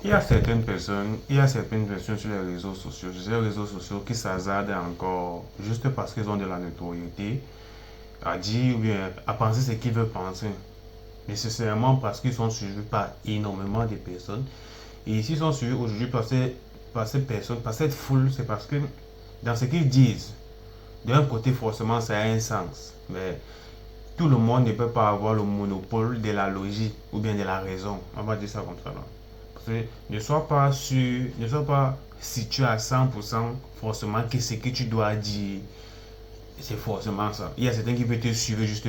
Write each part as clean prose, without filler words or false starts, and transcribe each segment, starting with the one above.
Il y a certaines personnes sur les réseaux sociaux qui s'hasardent encore juste parce qu'ils ont de la notoriété à dire ou bien à penser ce qu'ils veulent penser. Nécessairement parce qu'ils sont suivis par énormément de personnes. Et s'ils sont suivis aujourd'hui par ces personnes, par cette foule, c'est parce que dans ce qu'ils disent, d'un côté, forcément, ça a un sens. Mais tout le monde ne peut pas avoir le monopole de la logique ou bien de la raison. On va dire ça comme ça là. Parce que ne sois pas sûr, ne sois pas situé à 100% forcément que ce que tu dois dire, c'est forcément ça. Il y a certains qui peuvent te suivre juste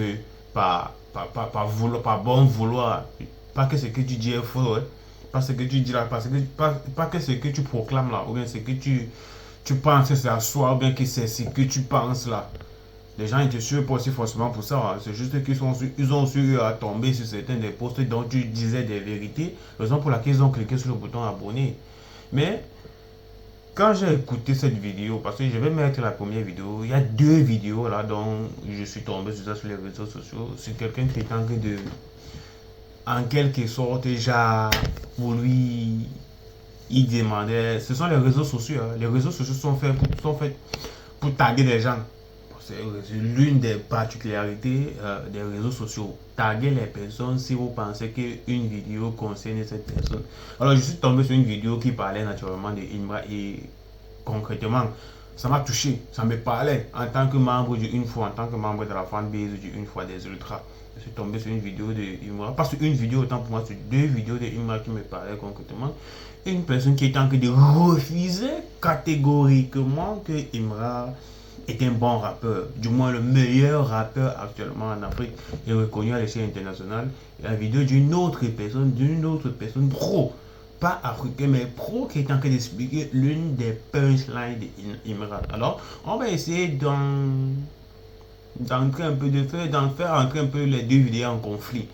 par bon vouloir. Pas que ce que tu dis est faux, hein. Pas ce que tu dis là, pas que ce que tu proclames là, ou bien ce que tu penses c'est à soi, ou bien que c'est ce que tu penses là. Les gens ils te suivent pas aussi forcément pour ça, hein. C'est juste ils ont su à tomber sur certains des posts dont tu disais des vérités, raison pour laquelle ils ont cliqué sur le bouton abonner. Mais quand j'ai écouté cette vidéo, parce que je vais mettre la première vidéo, il y a deux vidéos là dont je suis tombé sur ça sur les réseaux sociaux. C'est quelqu'un qui est en train de, en quelque sorte, déjà, pour lui, il demandait. Ce sont les réseaux sociaux, hein. Les réseaux sociaux sont faits pour taguer des gens. C'est l'une des particularités des réseaux sociaux. Taguer les personnes si vous pensez qu'une vidéo concerne cette personne. Alors, je suis tombé sur une vidéo qui parlait naturellement de Imra et concrètement, ça m'a touché. Ça me parlait en tant que membre du Une fois, en tant que membre de la fanbase du Une fois des Ultras. Je suis tombé sur une vidéo de Imra. Pas sur une vidéo, autant pour moi, sur deux vidéos de Imra qui me parlaient concrètement. Une personne qui est en train de refuser catégoriquement que Imra est un bon rappeur, du moins le meilleur rappeur actuellement en Afrique et reconnu à l'échelle internationale. Et la vidéo d'une autre personne pro, pas africain mais pro, qui est en train d'expliquer l'une des punchlines d'Imran. Alors, on va essayer d'entrer un peu d'en faire entrer un peu les deux vidéos en conflit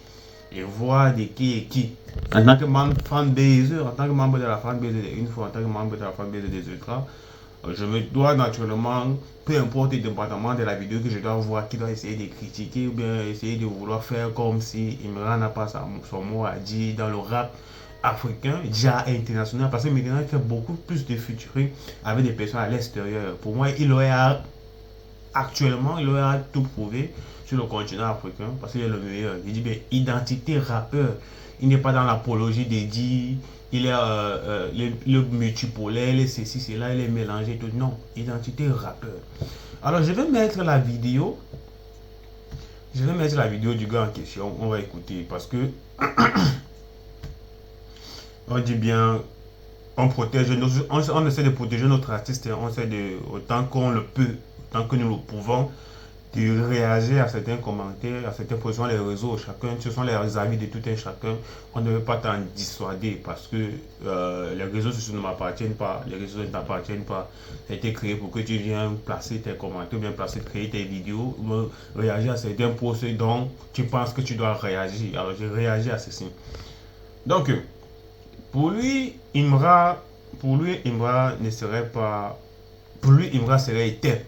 et voir de qui est qui. En tant que membre fanbase, en tant que membre de la fanbase une fois, en tant que membre de la fanbase des Ultras, je me dois naturellement, peu importe le département de la vidéo que je dois voir, qui doit essayer de critiquer ou bien essayer de vouloir faire comme si Imran n'a pas son mot à dire dans le rap africain, déjà international, parce que maintenant il fait beaucoup plus de featuring avec des personnes à l'extérieur. Pour moi, actuellement, il aurait tout prouvé sur le continent africain parce qu'il est le meilleur. Il dit bien identité rappeur. Il n'est pas dans l'apologie des dits, il est le multipolaire, il est ceci, cela, il est mélangé, tout. Non, identité rappeur. Alors, je vais mettre la vidéo. Je vais mettre la vidéo du gars en question. On va écouter parce que on dit bien, on essaie de protéger notre artiste, on essaie de, autant qu'on le peut, autant que nous le pouvons, de réagir à certains commentaires, à certaines positions, les réseaux, chacun, ce sont les avis de tout un chacun. On ne veut pas t'en dissuader parce que les réseaux sociaux ne m'appartiennent pas, les réseaux ne t'appartiennent pas. Ça a été créé pour que tu viennes placer tes commentaires, bien créer tes vidéos, ou réagir à certains posts dont tu penses que tu dois réagir. Alors j'ai réagi à ceci. Donc, pour lui, Imra ne serait pas, pour lui, Imra serait éteint.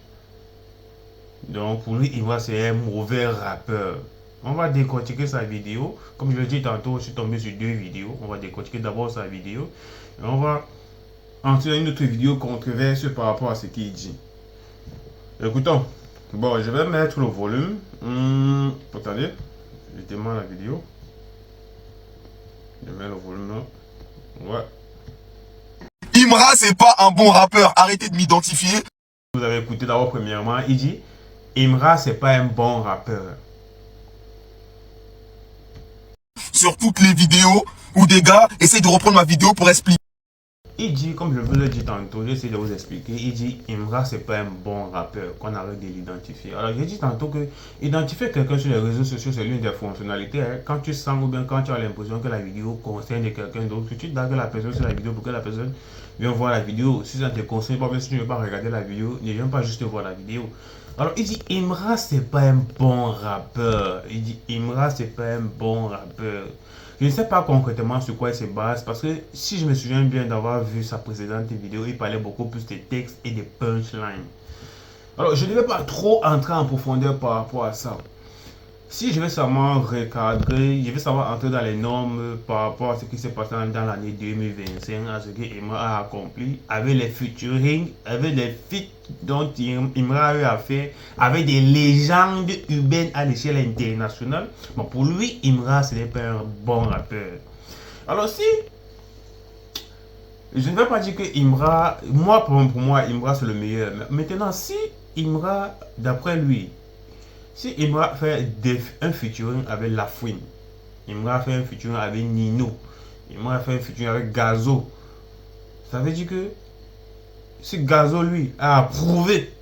Donc pour lui, Imra c'est un mauvais rappeur. On va décortiquer sa vidéo. Comme je l'ai dit tantôt, je suis tombé sur deux vidéos. On va décortiquer d'abord sa vidéo. Et on va entrer une autre vidéo controversée par rapport à ce qu'il dit. Écoutons. Bon, je vais mettre le volume. Attendez. Je demande la vidéo. Je mets le volume là. Ouais. Imra, c'est pas un bon rappeur. Arrêtez de m'identifier. Vous avez écouté d'abord premièrement, il dit Imra, c'est pas un bon rappeur. Sur toutes les vidéos où des gars essayent de reprendre ma vidéo pour expliquer. Il dit, comme je vous l'ai dit tantôt, j'essaie de vous expliquer, il dit Imra, c'est pas un bon rappeur, qu'on arrête de l'identifier. Alors, j'ai dit tantôt que identifier quelqu'un sur les réseaux sociaux, c'est l'une des fonctionnalités. Hein. Quand tu sens ou bien quand tu as l'impression que la vidéo concerne quelqu'un d'autre, tu te la personne sur la vidéo pour que la personne vienne voir la vidéo. Si ça ne te concerne pas, même si tu ne veux pas regarder la vidéo, ne viens pas juste voir la vidéo. Alors, il dit Imra, c'est pas un bon rappeur. Il dit Imra, c'est pas un bon rappeur. Je ne sais pas concrètement sur quoi il se base parce que si je me souviens bien d'avoir vu sa précédente vidéo, il parlait beaucoup plus de textes et de punchlines. Alors, je ne vais pas trop entrer en profondeur par rapport à ça. si je vais seulement recadrer, je vais savoir entrer dans les normes par rapport à ce qui s'est passé dans l'année 2025, à ce que Imra a accompli, avec les featuring, avec les feats dont Imra a eu à faire, avec des légendes urbaines à l'échelle internationale. Bon, pour lui, Imra, ce n'est pas un bon rappeur. Alors si, je ne vais pas dire que Imra, pour moi, Imra c'est le meilleur. Maintenant, si Imra, d'après lui, si Imra fait un featuring avec La Fouine, Imra fait un featuring avec Nino, Imra fait un featuring avec Gazo, ça veut dire que si Gazo lui a approuvé,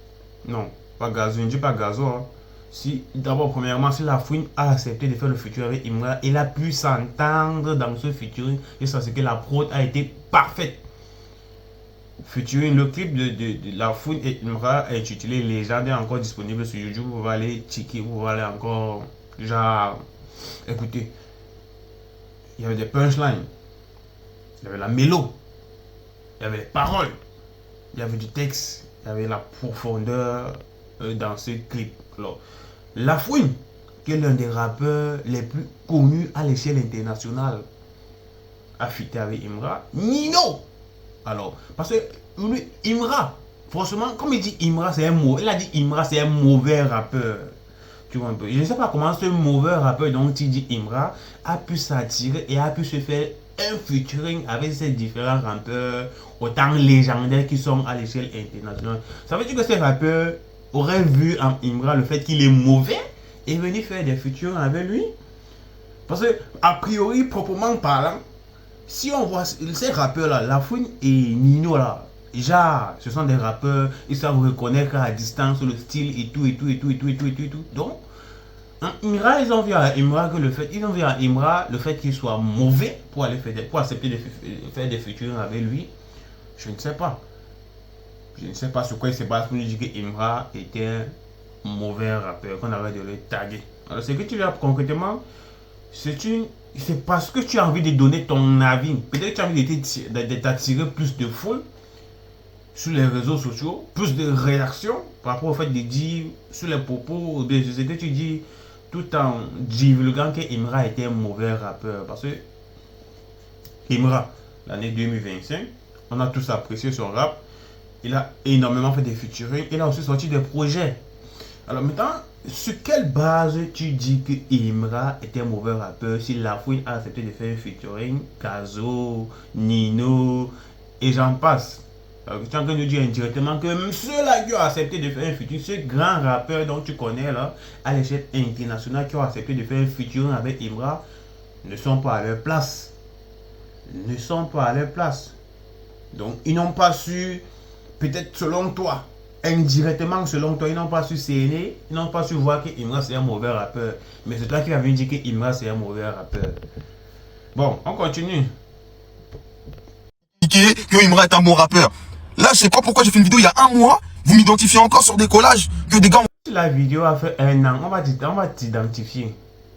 non, pas Gazo, je ne dis pas Gazo, hein. Si d'abord, premièrement, si La Fouine a accepté de faire le featuring avec Imra, il a pu s'entendre dans ce featuring, et ça c'est que la prod a été parfaite. Featuring, le clip de La Fouine et Imra intitulé Légende est encore disponible sur YouTube. Vous allez aller checker, vous allez encore genre écoutez. Il y avait des punchlines, il y avait la mélo, il y avait les paroles, il y avait du texte, il y avait la profondeur dans ce clip. Alors, La Fouine, qui est l'un des rappeurs les plus connus à l'échelle internationale, a fité avec Imra. Nino. Alors, parce que lui, Imra, franchement, comme il dit Imra, c'est un mot. Il a dit Imra, c'est un mauvais rappeur. Tu vois un peu. Je ne sais pas comment ce mauvais rappeur dont il dit Imra a pu s'attirer et a pu se faire un featuring avec ces différents rappeurs autant légendaires qui sont à l'échelle internationale. Ça veut dire que ces rappeurs auraient vu en Imra le fait qu'il est mauvais et venu faire des featuring avec lui. Parce que, a priori, proprement parlant, si on voit ces rappeurs-là, La Fouine et Nino, là, genre, ce sont des rappeurs, ils savent reconnaître à distance le style et tout. Donc, Imra, ils ont vu à Imra que le fait qu'il soit mauvais pour aller pour accepter de faire des featuring avec lui. Je ne sais pas. Je ne sais pas sur quoi il se base pour nous dire que Imra était un mauvais rappeur, qu'on arrête de le taguer. Alors, ce que tu as concrètement, c'est parce que tu as envie de donner ton avis. Peut-être que tu as envie d'attirer plus de foule sur les réseaux sociaux, plus de réactions par rapport au fait de dire sur les propos de ce que tu dis, tout en divulguant que Imra était un mauvais rappeur. Parce que Imra, l'année 2025, on a tous apprécié son rap. Il a énormément fait des featuring. Il a aussi sorti des projets. Alors maintenant, sur quelle base tu dis que Imra était un mauvais rappeur si La Fouine a accepté de faire un featuring, Gazo, Nino et j'en passe? Alors, tu es en train de dire indirectement que même ceux-là qui ont accepté de faire un featuring, ce grand rappeur dont tu connais là, à l'échelle internationale, qui ont accepté de faire un featuring avec Imra, ne sont pas à leur place. Ne sont pas à leur place. Donc, ils n'ont pas su, peut-être selon toi, indirectement selon toi, ils n'ont pas su cerner, ils n'ont pas su voir que Imra c'est un mauvais rappeur. Mais c'est toi qui vas venir dire que Imra c'est un mauvais rappeur. Bon, on continue. Que Imra est un bon rappeur. Là, je sais pas pourquoi j'ai fait une vidéo il y a un mois. Vous m'identifiez encore sur des collages que des gars. La vidéo a fait un an. On va t'identifier.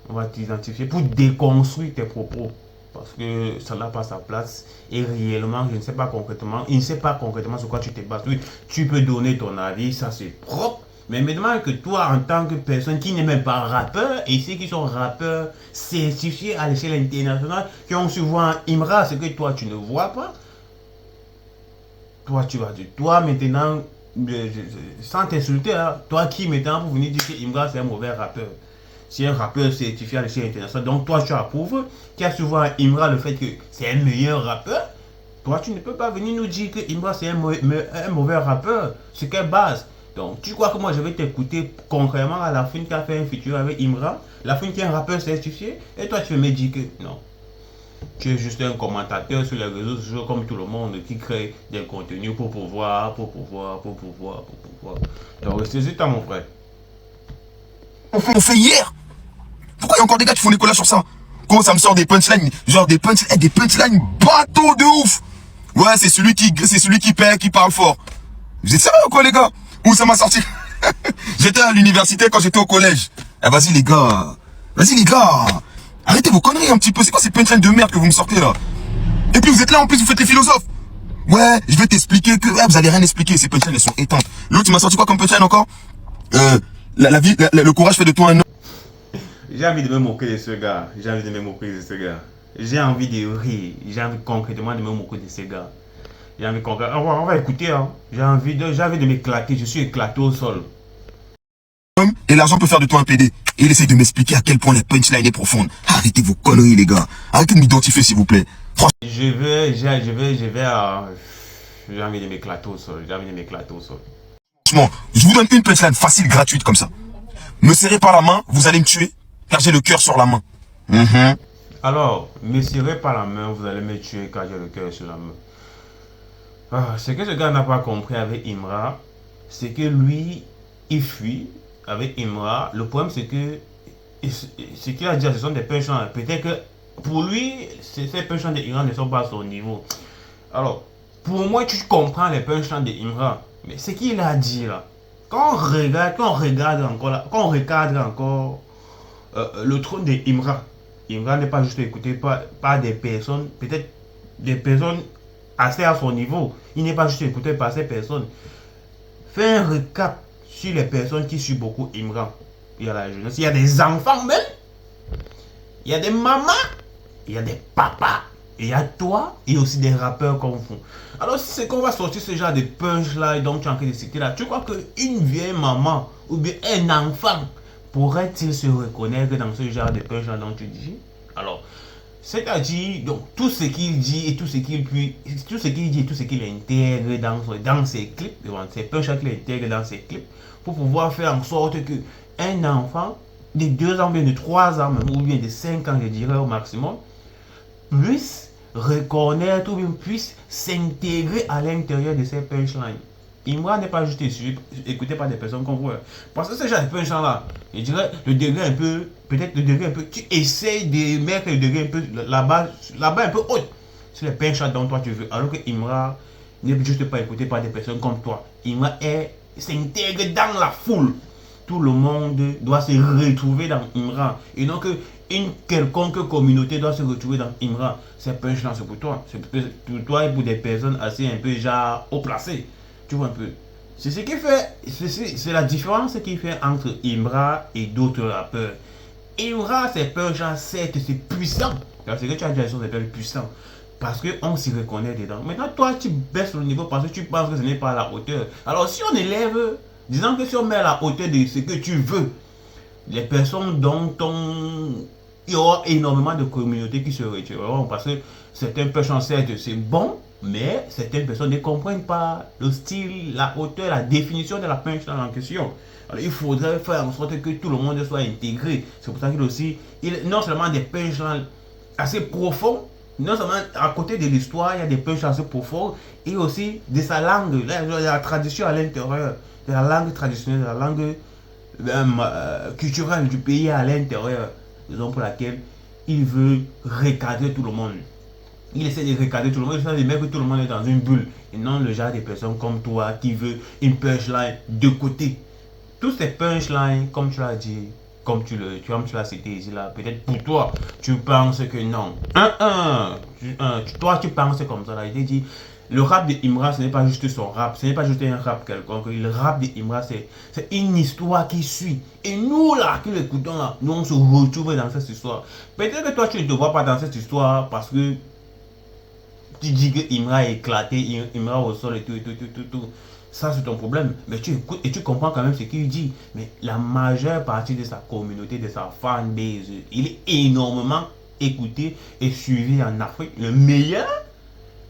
On va t'identifier pour déconstruire tes propos. Parce que ça n'a pas sa place. Et réellement, je ne sais pas concrètement. Il ne sait pas concrètement sur quoi tu te bases. Oui, tu peux donner ton avis, ça c'est propre. Mais maintenant que toi, en tant que personne qui n'est même pas rappeur, et ceux qui sont rappeurs certifiés à l'échelle internationale, qui ont su voir Imra, ce que toi tu ne vois pas, toi tu vas dire, toi maintenant, sans t'insulter, hein, toi qui maintenant pour venir dire que Imra c'est un mauvais rappeur. C'est un rappeur certifié à l'échelle internationale. Donc toi tu approuves, qui a su voir Imra le fait que c'est un meilleur rappeur. Toi tu ne peux pas venir nous dire que Imra c'est un mauvais rappeur. Sur quelle base? Donc tu crois que moi je vais t'écouter concrètement à La Fouine qui a fait un featuring avec Imra, La Fouine qui est un rappeur certifié, et toi tu veux me dire que non. Tu es juste un commentateur sur les réseaux sociaux comme tout le monde qui crée des contenus pour pouvoir. Donc restez toi mon frère. On fait hier. Pourquoi il y a encore des gars qui font des collages sur ça? Comment ça me sort des punchlines? Genre des punchlines bateaux de ouf. Ouais, c'est celui qui perd, qui parle fort. Vous êtes sérieux quoi les gars? Où ça m'a sorti? J'étais à l'université quand j'étais au collège. Eh vas-y les gars. Arrêtez vos conneries un petit peu. C'est quoi ces punchlines de merde que vous me sortez là? Et puis vous êtes là en plus, vous faites les philosophes. Ouais, je vais t'expliquer que vous allez rien expliquer. Ces punchlines elles sont éteintes. L'autre il m'a sorti quoi comme punchline encore? Le courage fait de toi un homme. J'ai envie de me moquer de ce gars. J'ai envie de me moquer de ce gars. J'ai envie de rire. J'ai envie concrètement de me moquer de ce gars. J'ai envie concrètement. On va écouter. Hein. J'ai envie de m'éclater. Je suis éclaté au sol. Et l'argent peut faire de toi un PD. Et il essaie de m'expliquer à quel point la punchline est profonde. Arrêtez vos conneries, les gars. Arrêtez de m'identifier, s'il vous plaît. J'ai envie de m'éclater au sol. J'ai envie de m'éclater au sol. Franchement, je vous donne une punchline facile, gratuite comme ça. Me serrez par la main, vous allez me tuer, car j'ai le cœur sur la main. Alors, me serrez par la main, vous allez me tuer car j'ai le cœur sur la main. Ah, ce que ce gars n'a pas compris avec Imra, c'est que lui, il fuit avec Imra. Le problème, c'est que ce qu'il a dit, ce sont des punchlines. Peut-être que pour lui, ces punchlines d'Imra ne sont pas à son niveau. Alors, pour moi, tu comprends les punchlines d'Imra. Mais ce qu'il a dit là, quand on regarde encore le trône d'Imra, Imra n'est pas juste écouté par des personnes, peut-être des personnes assez à son niveau. Il n'est pas juste écouté par ces personnes. Fais un recap sur les personnes qui suivent beaucoup Imra. Il y a la jeunesse, il y a des enfants même, il y a des mamans, il y a des papas, il y a toi et aussi des rappeurs comme vous. Alors si c'est qu'on va sortir ce genre de punchline dont tu es en train de citer là, tu crois qu'une vieille maman ou bien un enfant pourrait-il se reconnaître dans ce genre de punchline dont tu dis? Alors, c'est-à-dire, donc, tout ce qu'il dit et tout ce qu'il dit et tout ce qu'il intègre dans ses clips, ces punchlines qu'il intègre dans ses clips, pour pouvoir faire en sorte que un enfant de 2 ans, bien de 3 ans, même, ou bien de 5 ans, je dirais au maximum, puisse reconnaître ou bien puisse s'intégrer à l'intérieur de ces punchlines. Imra n'est pas juste écouté par des personnes qu'on voit. Parce que ce genre de punchline là, je dirais le degré un peu, peut-être le degré un peu, tu essayes de mettre le degré un peu là-bas un peu haute. C'est les punchlines dont toi tu veux. Alors que Imra n'est juste pas écouté par des personnes comme toi. Imra s'intègre dans la foule. Tout le monde doit se retrouver dans Imra. Et donc, une quelconque communauté doit se retrouver dans Imra. C'est punchlines, c'est pour toi. C'est pour toi et pour des personnes assez un peu déjà haut placées. Tu vois un peu. C'est ce qui fait, c'est la différence qui fait entre Imra et d'autres rappeurs. Imra, c'est punchlines, certes, c'est puissant. C'est ce que tu as dit, c'est puissant. Parce qu'on s'y reconnaît dedans. Maintenant, toi, tu baisses le niveau parce que tu penses que ce n'est pas à la hauteur. Alors, si on élève, disons que si on met à la hauteur de ce que tu veux, les personnes dont il y aura énormément de communautés qui se retireront parce que certains punchlines, certes, c'est bon, mais certaines personnes ne comprennent pas le style, la hauteur, la définition de la punchline en question. Alors, il faudrait faire en sorte que tout le monde soit intégré. C'est pour ça qu'il aussi, non seulement des punchlines assez profonds, non seulement à côté de l'histoire, il y a des punchlines assez profonds, et aussi de sa langue, la tradition à l'intérieur, de la langue traditionnelle, de la langue culturelle du pays à l'intérieur. Raison pour laquelle il veut recadrer tout le monde. Il essaie de recadrer tout le monde, il essaie de mettre que tout le monde est dans une bulle. Et non le genre de personnes comme toi qui veut une punchline de côté. Tous ces punchlines, comme tu l'as dit, comme tu l'as cité ici là, peut-être pour toi, tu penses que non. Toi tu penses comme ça là. Il dit, le rap de Imra, ce n'est pas juste son rap, ce n'est pas juste un rap quelconque. Le rap de Imra, c'est une histoire qui suit. Et nous là, qui l'écoutons là, nous on se retrouve dans cette histoire. Peut-être que toi tu ne te vois pas dans cette histoire parce que tu dis que Imra est éclaté, Imra au sol et tout. Ça, c'est ton problème. Mais tu écoutes et tu comprends quand même ce qu'il dit. Mais la majeure partie de sa communauté, de sa fanbase, il est énormément écouté et suivi en Afrique. Le meilleur,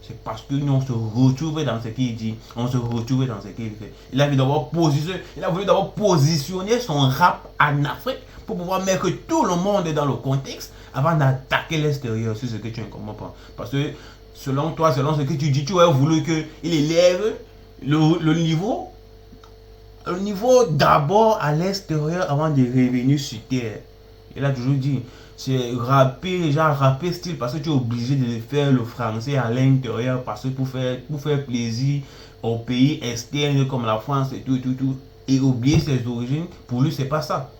c'est parce que nous, on se retrouve dans ce qu'il dit. On se retrouve dans ce qu'il fait. Il a voulu d'abord positionner son rap en Afrique pour pouvoir mettre tout le monde dans le contexte avant d'attaquer l'extérieur sur ce que tu ne comprends pas. Parce que selon toi, selon ce que tu dis, tu aurais voulu qu'il élève le niveau d'abord à l'extérieur avant de revenir sur terre. Il a toujours dit, c'est rapper style parce que tu es obligé de faire le français à l'intérieur parce que pour faire plaisir aux pays externes comme la France et tout et oublier ses origines, pour lui c'est pas ça.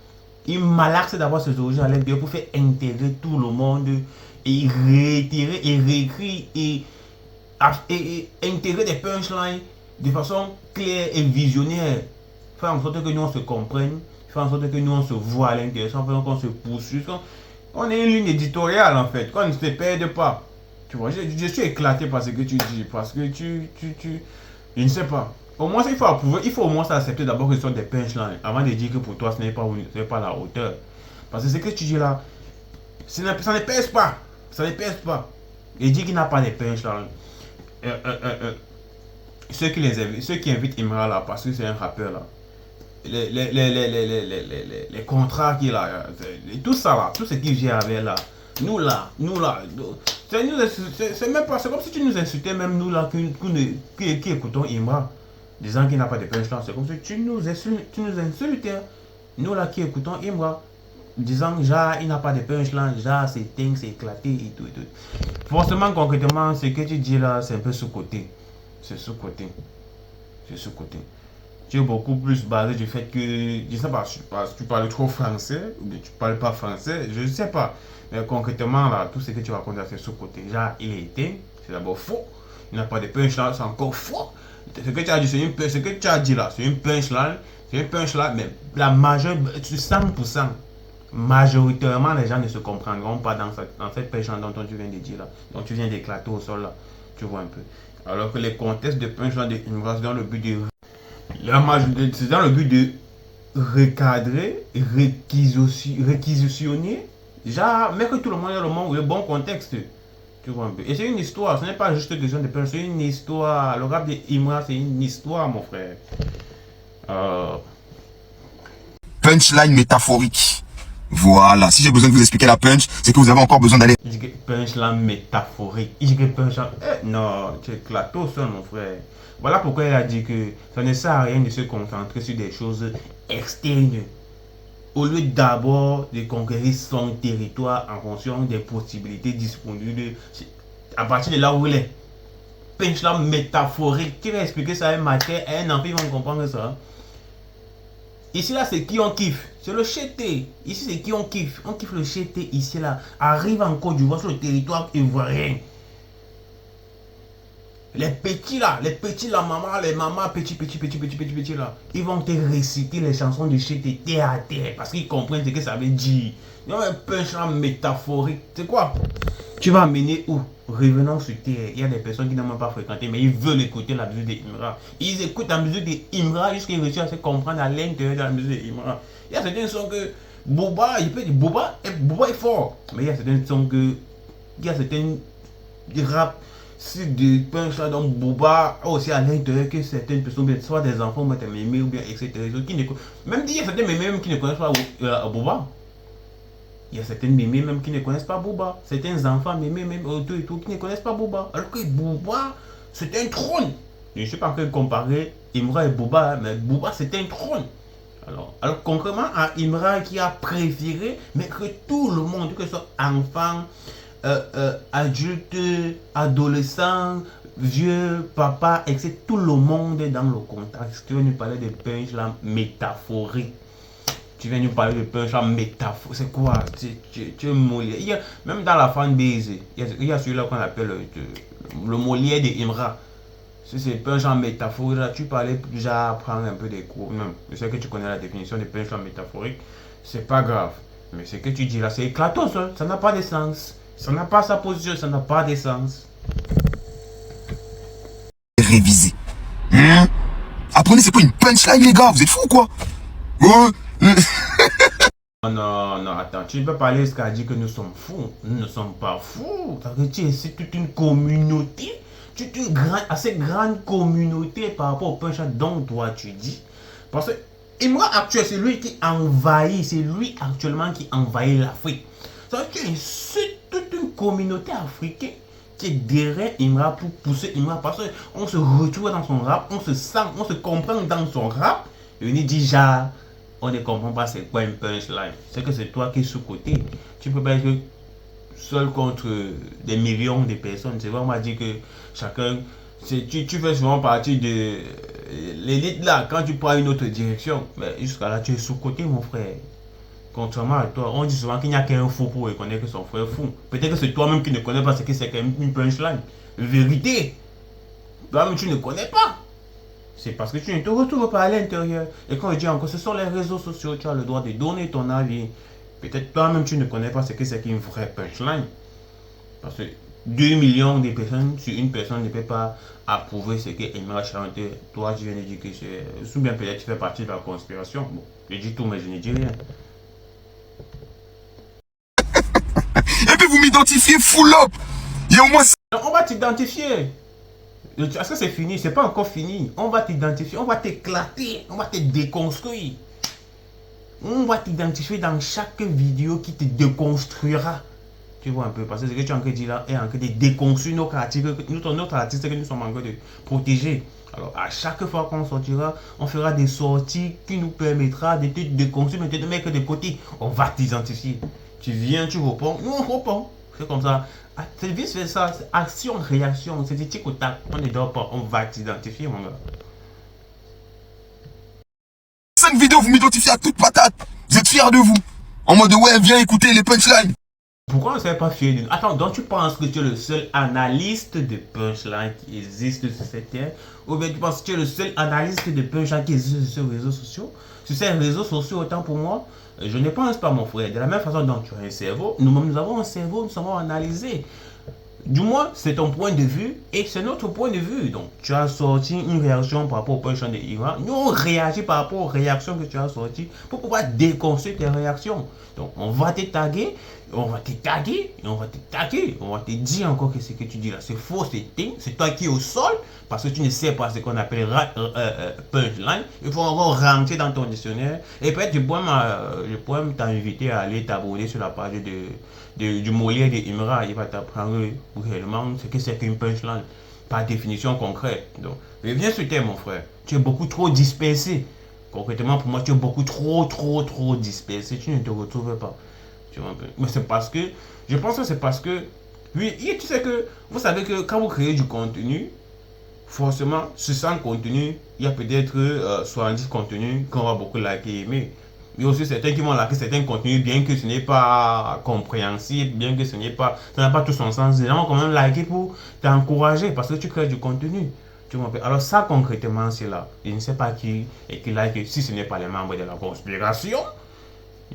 Il malaxe d'avoir ses origines à l'intérieur pour faire intégrer tout le monde et réitérer et réécrire et intégrer des punchlines de façon claire et visionnaire. Faire en sorte que nous on se comprenne, fait en sorte que nous, on se voit à l'intérieur, sans faire qu'on se poursuit. On est une ligne éditoriale, en fait, qu'on ne se perde pas. Tu vois, je suis éclaté par ce que tu dis, parce que je ne sais pas. Au moins, il faut approuver, il faut au moins accepter d'abord que ce sont des punchlines, avant de dire que pour toi, ce n'est pas la hauteur. Parce que ce que tu dis là, ça ne pèse pas. Ça ne pèse pas. Et dire qu'il n'a pas de punchlines. Ceux qui invitent Imra là, parce que c'est un rappeur là, les contrats qu'il a, tout ça là, tout ce qu'il vient avec là, nous là, c'est même pas, c'est comme si tu nous insultais même nous là, qui écoutons Imra, disant qu'il n'a pas de punchline, c'est comme si tu nous insultes, hein. Nous là qui écoutons Imra, disant genre il n'a pas de punchline, genre c'est éclaté et tout et tout. Forcément, concrètement, ce que tu dis là, c'est un peu sous-côté. C'est sous-côté. C'est sous-côté. Tu es beaucoup plus basé du fait que, je sais pas, tu parles trop français, ou bien tu parles pas français, je ne sais pas. Mais concrètement, là, tout ce que tu racontes là, c'est sous-côté. Genre, il est éteint, c'est d'abord faux. Il n'a pas de punchline, c'est encore faux. Ce que tu as dit, ce que tu as dit là, c'est une punchline, mais la majeure, 100%. Majoritairement, les gens ne se comprendront pas dans cette punchline dont tu viens de dire là, dont tu viens d'éclater au sol là, tu vois un peu. Alors que les contextes de punchline de Imra, c'est dans le but de recadrer, réquisitionner, genre, mais que tout le monde ait le bon contexte, tu vois un peu. Et c'est une histoire, ce n'est pas juste question de punchline, c'est une histoire. Le rap de Imra, c'est une histoire, mon frère. Punchline métaphorique. Voilà, si j'ai besoin de vous expliquer la punch, c'est que vous avez encore besoin d'aller... Punchline métaphorique. Punchline... non, tu éclates au sol, mon frère. Voilà pourquoi il a dit que ça ne sert à rien de se concentrer sur des choses externes. Au lieu d'abord de conquérir son territoire en fonction des possibilités disponibles à partir de là où il est. Punchline métaphorique. Qui va expliquer ça à un matin, à un enfant, ils vont comprendre ça. Ici là c'est qui on kiffe, c'est le chété. Ici c'est qui on kiffe le chété ici là. Arrive en Côte d'Ivoire sur le territoire ivoirien. Les petits là, maman, les mamans petits là, ils vont te réciter les chansons de chété terre à terre parce qu'ils comprennent ce que ça veut dire. Il y a un punchline métaphorique. C'est quoi? Tu vas amener où? Revenons sur terre. Il y a des personnes qui n'ont même pas fréquenté, mais ils veulent écouter la musique d'Imra. Ils écoutent la musique d'Imra jusqu'à ce qu'ils réussissent à se comprendre à l'intérieur de la musique d'Imra. Il y a certains sons que Booba, il peut dire Booba est fort. Mais il y a certains sons que. Il y a certains rap, c'est des punch là, donc Booba aussi à l'intérieur que certaines personnes, soit des enfants, des mémés ou bien etc. Même il y a certains mémés qui ne connaissent pas Booba. Il y a certaines mémés même qui ne connaissent pas Booba. Certains enfants mémés même qui ne connaissent pas Booba. Alors que Booba, c'est un trône. Je ne sais pas que comparer Imra et Booba, mais Booba c'est un trône. Alors concrètement à Imra qui a préféré, mais que tout le monde, que ce soit enfant, adulte, adolescent, vieux, papa, etc. Tout le monde est dans le contexte. Tu veux nous parler de punch là métaphorique. Tu viens nous parler de punch en métaphore. C'est quoi? Tu es Molière. Même dans la fanbase, il y a celui-là qu'on appelle le Molière de Imra. C'est punch en métaphore. Là, tu parlais déjà prendre un peu des cours. Non, je sais que tu connais la définition de punch en métaphorique. C'est pas grave. Mais ce que tu dis là, c'est éclatant. Ça n'a pas de sens. Ça n'a pas sa position. Ça n'a pas de sens. Réviser. Apprenez, c'est pas une punchline, les gars. Vous êtes fous, quoi? Non, attends, tu ne peux pas aller jusqu'à dire que nous sommes fous. Nous ne sommes pas fous. C'est toute une communauté, assez grande communauté par rapport au punch dont toi tu dis. Parce que Imra actuel, c'est lui qui envahit, c'est lui actuellement qui envahit l'Afrique. Ça veut dire que c'est toute une communauté africaine qui est derrière Imra pour pousser Imra parce qu'on se retrouve dans son rap, on se sent, on se comprend dans son rap. Et on dit genre, on ne comprend pas c'est quoi une punchline. C'est que c'est toi qui es sous-côté. Tu peux pas être seul contre des millions de personnes. C'est vraiment dire que chacun, tu fais souvent partie de l'élite là quand tu prends une autre direction. Mais jusqu'à là, tu es sous-côté, mon frère. Contrairement à toi, on dit souvent qu'il n'y a qu'un fou pour reconnaître que son frère est fou. Peut-être que c'est toi-même qui ne connais pas ce que c'est qu'une punchline. Vérité. Toi-même, tu ne connais pas. C'est parce que tu ne te retrouves pas à l'intérieur. Et quand je dis encore, ce sont les réseaux sociaux, tu as le droit de donner ton avis. Peut-être toi-même tu ne connais pas ce que c'est qu'une vraie punchline. Parce que 2 millions de personnes sur une personne ne peut pas approuver ce que Imra chante. Toi, tu viens de dire que c'est. Ou bien peut-être tu fais partie de la conspiration. Bon, je dis tout, mais je ne dis rien. Et puis vous m'identifiez full up. Il y a au moins ça. On va t'identifier. Est-ce que c'est fini? C'est pas encore fini. On va t'identifier, on va t'éclater, on va te déconstruire. On va t'identifier dans chaque vidéo qui te déconstruira. Tu vois un peu, parce que ce que tu as encore dit là est en train de déconstruire notre artiste que nous sommes en train de protéger. Alors, à chaque fois qu'on sortira, on fera des sorties qui nous permettra de te déconstruire, mais de te mettre de côté. On va t'identifier. Tu viens, tu réponds, nous on répond. C'est comme ça. C'est vice versa, action, réaction, c'est du tic au tac. On ne dort pas, on va t'identifier, mon gars. 5 vidéos, vous m'identifiez à toute patate. Vous êtes fiers de vous. En mode, ouais, viens écouter les punchlines. Pourquoi on ne serait pas fier de nous? Attends, donc tu penses que tu es le seul analyste de punchline qui existe sur cette terre? Ou bien tu penses que tu es le seul analyste de punchline qui existe sur ces réseaux sociaux? Sur ces réseaux sociaux, autant pour moi, je ne pense pas, mon frère. De la même façon dont tu as un cerveau, nous-mêmes nous avons un cerveau, nous savons analyser. Du moins, c'est ton point de vue et c'est notre point de vue. Donc, tu as sorti une réaction par rapport au punchline de Imra. Nous, on réagit par rapport aux réactions que tu as sorties pour pouvoir déconstruire tes réactions. Donc, on va te taguer, on va te taguer, et on va te taguer. On va te dire encore que ce que tu dis là, c'est faux, c'est toi qui es au sol parce que tu ne sais pas ce qu'on appelle punchline. Il faut encore rentrer dans ton dictionnaire. Et peut-être je pourrais t'inviter à aller t'abonner sur la page du Molière de Imra. Il va t'apprendre réellement ce que c'est qu'une punchline par définition concrète. Donc, reviens sur terre, mon frère. Tu es beaucoup trop dispersé. Concrètement, pour moi, tu es beaucoup trop dispersé. Tu ne te retrouves pas. Tu vois un peu. Mais c'est parce que, je pense que c'est parce que, oui, tu sais que, vous savez que quand vous créez du contenu, forcément, sur 100 contenus, il y a peut-être 70 contenus qu'on va beaucoup liker et aimer. Il y a aussi certains qui vont liker certains contenus, bien que ce n'est pas compréhensible, bien que ça n'a pas tout son sens. Les gens vont quand même liker pour t'encourager parce que tu crées du contenu. Tu vois. Alors ça, concrètement, c'est là. Je ne sais pas qui et qui like, si ce n'est pas les membres de la conspiration.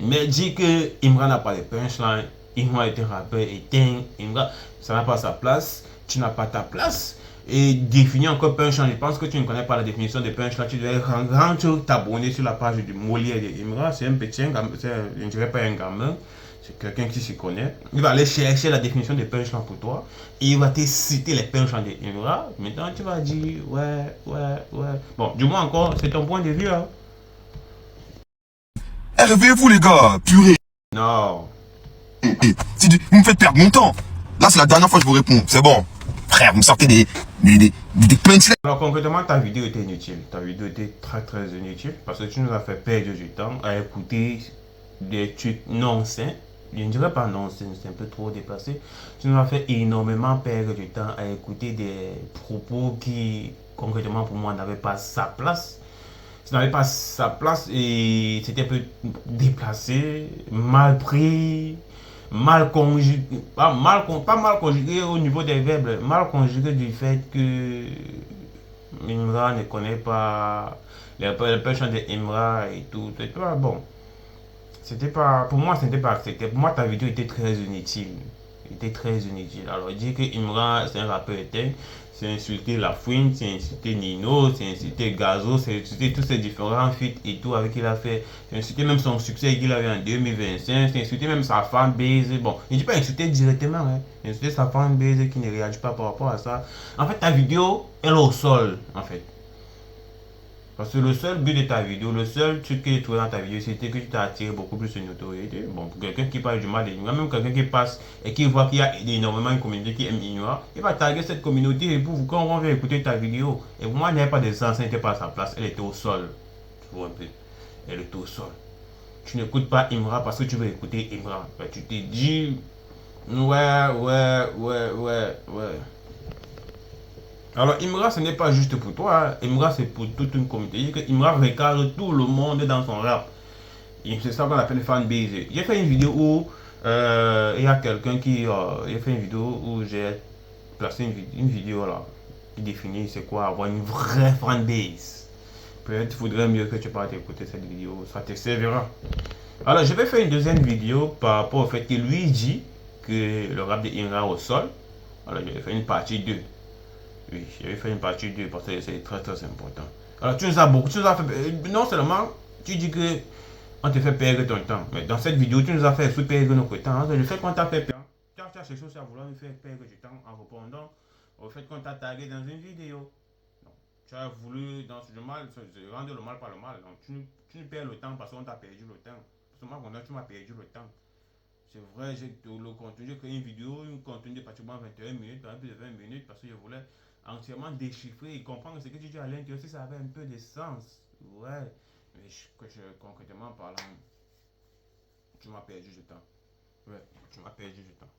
Mais dit que Imra n'a pas de punchline, Imra était rappeur éteint, Imra, ça n'a pas sa place, tu n'as pas ta place. Et définir encore punchline, je pense que tu ne connais pas la définition de punchline, tu dois rentrer t'abonner sur la page du Molière de Imra, c'est un petit, je ne dirais pas un gamin, c'est quelqu'un qui s'y connaît. Il va aller chercher la définition de punchline pour toi, et il va te citer les punchlines de Imra. Maintenant tu vas dire, ouais. Bon, du moins encore, c'est ton point de vue, hein. Eh, réveillez-vous les gars, purée. Non. Vous me faites perdre mon temps. Là, c'est la dernière fois que je vous réponds. C'est bon. Frère, vous me sortez des punchlines. Alors concrètement, ta vidéo était inutile. Ta vidéo était très inutile parce que tu nous as fait perdre du temps à écouter des trucs non-sains. Je ne dirais pas non-sains, c'est un peu trop dépassé. Tu nous as fait énormément perdre du temps à écouter des propos qui, concrètement pour moi, n'avaient pas sa place. Ça n'avait pas sa place et c'était un peu déplacé, mal pris, mal conjugué, pas mal conjugué au niveau des verbes, mal conjugué du fait que Imra ne connaît pas les personnes de Imra et tout. C'était pas bon. C'était pas, pour moi, ce n'était pas accepté. Pour moi, ta vidéo était très inutile. Était très inutile. Alors, dire que Imra, c'est un rappeur éteint, c'est insulter La Fouine, c'est insulter Nino, c'est insulter Gazo, c'est insulter tous ces différents feats et tout avec qui il a fait. C'est insulter même son succès qu'il avait en 2025, c'est insulter même sa fanbase. Bon, il ne dit pas insulter directement, hein. Insulter sa fanbase qui ne réagit pas par rapport à ça. En fait, ta vidéo, elle est au sol, en fait. Parce que le seul but de ta vidéo, le seul truc que tu trouvé dans ta vidéo, c'était que tu t'as attiré beaucoup plus de notoriété. Bon, pour quelqu'un qui parle du mal d'Inua, même quelqu'un qui passe et qui voit qu'il y a énormément une communauté qui aime Inua, il va taguer cette communauté et pour vous, quand on vient écouter ta vidéo, et pour moi, il n'y avait pas de sens, elle n'était pas à sa place, elle était au sol. Tu vois un peu, elle était au sol. Tu n'écoutes pas Imra parce que tu veux écouter Imra. Tu te dis, ouais. Alors, Imra, ce n'est pas juste pour toi. Hein. Imra, c'est pour toute une communauté. Imra regarde tout le monde dans son rap. C'est ça qu'on appelle fanbase. J'ai fait une vidéo où il y a quelqu'un qui. J'ai fait une vidéo où j'ai placé une vidéo là. qui définit c'est quoi avoir une vraie fanbase. Peut-être il faudrait mieux que tu partes écouter cette vidéo, ça te servira. Alors, je vais faire une deuxième vidéo par rapport au fait que lui dit que le rap de Inra au sol. Alors, je vais faire une partie 2. Oui, je vais faire une partie 2 parce que c'est très très important. Alors, tu nous as beaucoup, tu nous as fait, non seulement tu dis que on te fait perdre ton temps, mais dans cette vidéo, tu nous as fait perdre notre temps. Hein. Le fait qu'on t'a fait perdre, tu as cherché aussi à vouloir nous faire perdre du temps en répondant au fait qu'on t'a tagué dans une vidéo. Donc, tu as voulu dans le mal, rendre le mal par le mal. Donc, tu nous perds le temps parce qu'on t'a perdu le temps. Parce que moi, tu m'as perdu le temps. C'est vrai, j'ai le contenu, j'ai créé une vidéo, un contenu de pratiquement 21 minutes, plus de 20 minutes, parce que je voulais entièrement déchiffrer et comprendre ce que tu dis à l'intérieur, si ça avait un peu de sens. Ouais, mais concrètement parlant, tu m'as perdu du temps. Ouais, tu m'as perdu du temps.